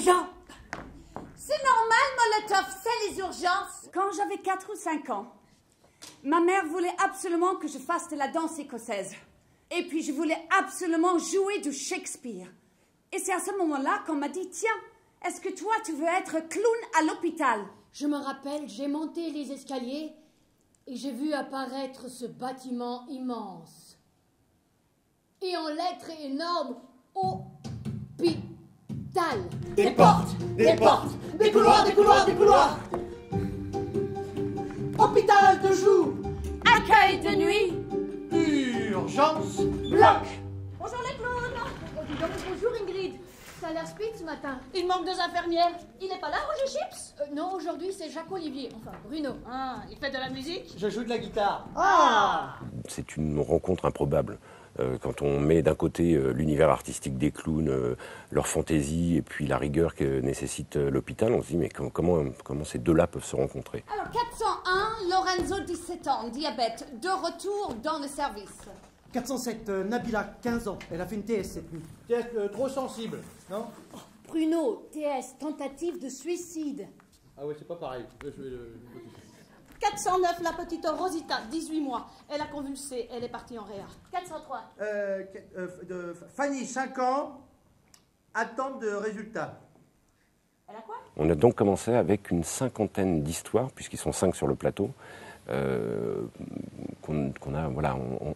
Jean. C'est normal, Molotov, c'est les urgences. Quand j'avais 4 ou 5 ans, ma mère voulait absolument que je fasse de la danse écossaise. Et puis je voulais absolument jouer du Shakespeare. Et c'est à ce moment-là qu'on m'a dit, tiens, est-ce que toi tu veux être clown à l'hôpital? Je me rappelle, j'ai monté les escaliers et j'ai vu apparaître ce bâtiment immense. Et en lettres énormes, hôpital. Des portes, des portes, des couloirs, des couloirs, des couloirs. Hôpital de jour. Accueil de nuit. Urgence, bloc. Bonjour les clowns. Oh, dis donc, bonjour Ingrid. Ça a l'air speed ce matin. Il manque 2 infirmières. Il n'est pas là, Roger Chips? Non, aujourd'hui c'est Jacques-Olivier, enfin Bruno. Ah, il fait de la musique? Je joue de la guitare. Ah! C'est une rencontre improbable. Quand on met d'un côté l'univers artistique des clowns, leur fantaisie et puis la rigueur que nécessite l'hôpital, on se dit mais comment ces deux-là peuvent se rencontrer? Alors, 401, Lorenzo, 17 ans, diabète, de retour dans le service. 407, Nabila, 15 ans. Elle a fait une TS cette nuit. TS trop sensible, non? Bruno, TS, tentative de suicide. Ah ouais, c'est pas pareil. 409, la petite Rosita, 18 mois. Elle a convulsé, elle est partie en réa. 403. Fanny, 5 ans, attente de résultats. Elle a quoi? On a donc commencé avec une 50aine d'histoires, puisqu'ils sont 5 sur le plateau, qu'on a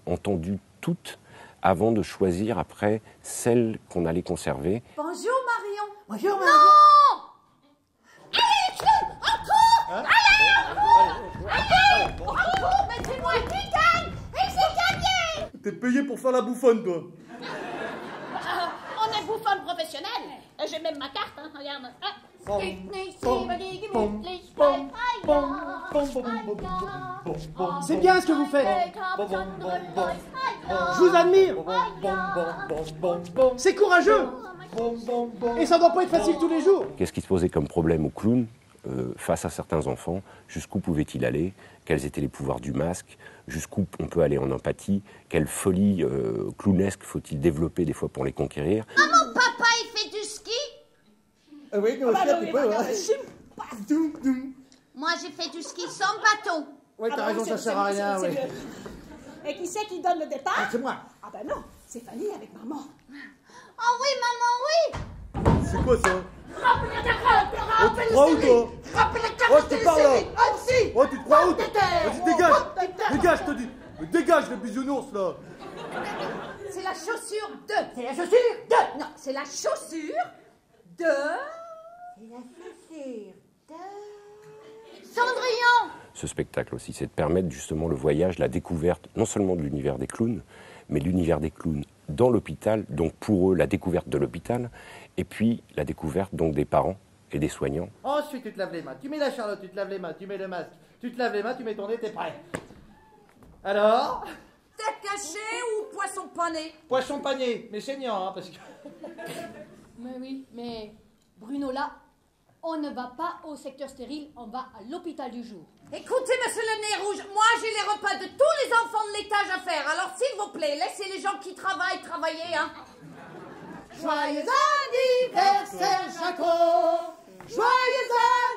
entendues toutes avant de choisir après celles qu'on allait conserver. Bonjour, Marion. Bonjour, Non! Hein? Encore, mais c'est moi qui gagne! Et j'ai gagné! T'es payé pour faire la bouffonne, toi. On est bouffonne professionnelle. J'ai même ma carte, hein, regarde. Ah. C'est bien ce que vous faites. Je vous admire. C'est courageux. Et ça doit pas être facile tous les jours. Qu'est-ce qui se posait comme problème au clown face à certains enfants? Jusqu'où pouvait-il aller? Quels étaient les pouvoirs du masque? Jusqu'où on peut aller en empathie? Quelle folie clownesque faut-il développer des fois pour les conquérir? Ah, mon papa, il fait du ski? Oui, nous aussi, un petit peu. Moi, j'ai fait du ski sans bâton. Oui, t'as raison, ça sert à rien, oui. Et qui c'est qui donne le départ? C'est moi. Ah ben non, c'est Fanny avec maman. Oh oui, maman, oui! C'est quoi ça? Rappelez ta carte, Oh, tu te crois où, toi? rappelez la carte. Oh, je te parle, là. Annecy. Oh, tu te crois où? Vas-y, dégage. Dégage, je te dis. Mais dégage, le bisounours, là. C'est la chaussure de... C'est la chaussure de... Non, c'est la chaussure de... C'est la chaussure de... Cendrillon! Ce spectacle aussi, c'est de permettre justement le voyage, la découverte, non seulement de l'univers des clowns, mais de l'univers des clowns dans l'hôpital, donc pour eux, la découverte de l'hôpital, et puis la découverte donc des parents et des soignants. Ensuite, tu te laves les mains. Tu mets la charlotte, tu te laves les mains, tu mets le masque. Tu te laves les mains, tu mets ton nez, t'es prêt. Alors? Tête cachée ou poisson pané? Poisson pané, mais saignant, hein, parce que... Mais oui, mais Bruno là, on ne va pas au secteur stérile, on va à l'hôpital du jour. Écoutez, monsieur le nez rouge, moi j'ai les repas de tous les enfants de l'étage à faire. Alors s'il vous plaît, laissez les gens qui travaillent travailler, hein. Joyeux anniversaire, Jaco. Joyeux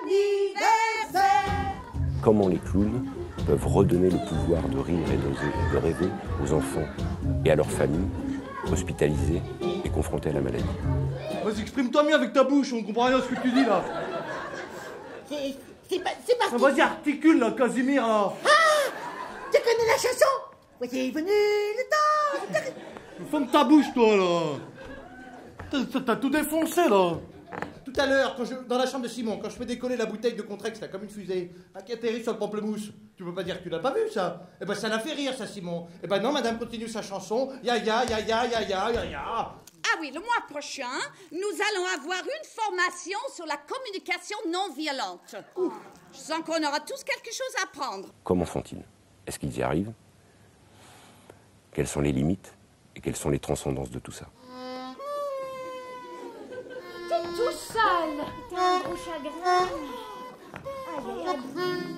anniversaire. Comment les clowns peuvent redonner le pouvoir de rire et d'oser, de rêver aux enfants et à leurs familles hospitalisés et confrontés à la maladie. Vas-y, exprime-toi mieux avec ta bouche, on comprend rien à ce que tu dis, là. C'est parti. Vas-y, articule, là, Casimir, là. Tu connais la chanson? Voyez venu le temps. Ferme ta bouche, toi, là. T'as tout défoncé, là. Tout à l'heure, dans la chambre de Simon, quand je fais décoller la bouteille de Contrex, là, comme une fusée, qui atterrit sur le pamplemousse, tu peux pas dire que tu l'as pas vu, ça? Eh ben, ça l'a fait rire, ça, Simon. Eh ben non, madame continue sa chanson. Ya, ya, ya, ya, ya, ya, ya, ya. Ah oui, le mois prochain, nous allons avoir une formation sur la communication non violente. Je sens qu'on aura tous quelque chose à apprendre. Comment font-ils? Est-ce qu'ils y arrivent? Quelles sont les limites? Et quelles sont les transcendances de tout ça? T'es tout sale. T'es un gros chagrin.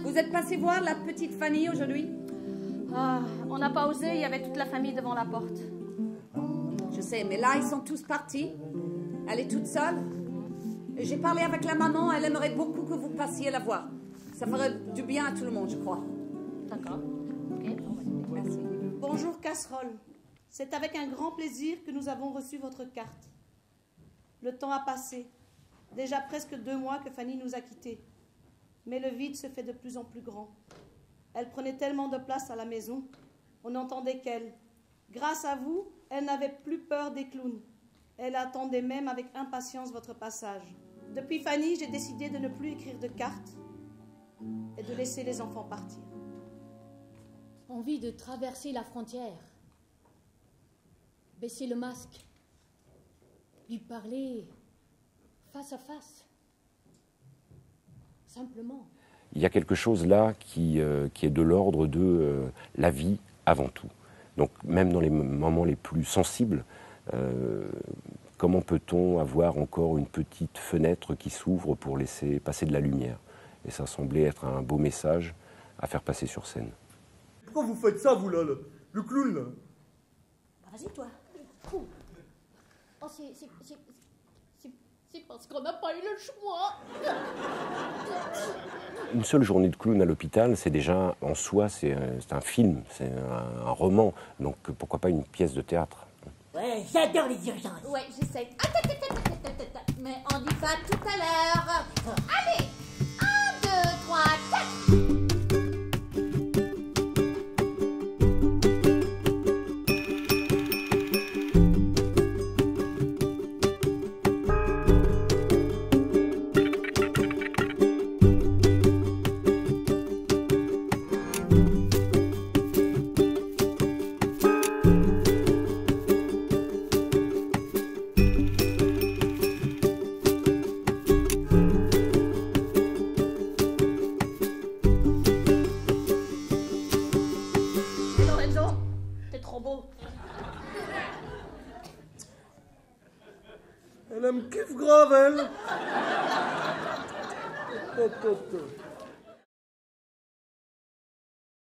Vous êtes passé voir la petite Fanny aujourd'hui? Ah, on n'a pas osé, il y avait toute la famille devant la porte. Je sais, mais là, ils sont tous partis. Elle est toute seule. J'ai parlé avec la maman, elle aimerait beaucoup que vous passiez la voir. Ça ferait du bien à tout le monde, je crois. D'accord. Ok. Merci. Bonjour Casserole. C'est avec un grand plaisir que nous avons reçu votre carte. Le temps a passé. Déjà presque 2 mois que Fanny nous a quittés. Mais le vide se fait de plus en plus grand. Elle prenait tellement de place à la maison. On n'entendait qu'elle. Grâce à vous, elle n'avait plus peur des clowns. Elle attendait même avec impatience votre passage. Depuis Fanny, j'ai décidé de ne plus écrire de cartes et de laisser les enfants partir. Envie de traverser la frontière. Baisser le masque. Lui parler face à face. Simplement. Il y a quelque chose là qui est de l'ordre de la vie avant tout. Donc même dans les moments les plus sensibles, comment peut-on avoir encore une petite fenêtre qui s'ouvre pour laisser passer de la lumière? Et ça semblait être un beau message à faire passer sur scène. Pourquoi vous faites ça, vous, là, le clown, là? Vas-y, toi. Oh, c'est parce qu'on n'a pas eu le choix. Une seule journée de clown à l'hôpital, c'est déjà, en soi, c'est un film, c'est un roman. Donc pourquoi pas une pièce de théâtre? Ouais, j'adore les urgences. Ouais, j'essaie. Mais on y va tout à l'heure. Allez, 1, 2, 3, 4. Elle me kiffe grave, elle.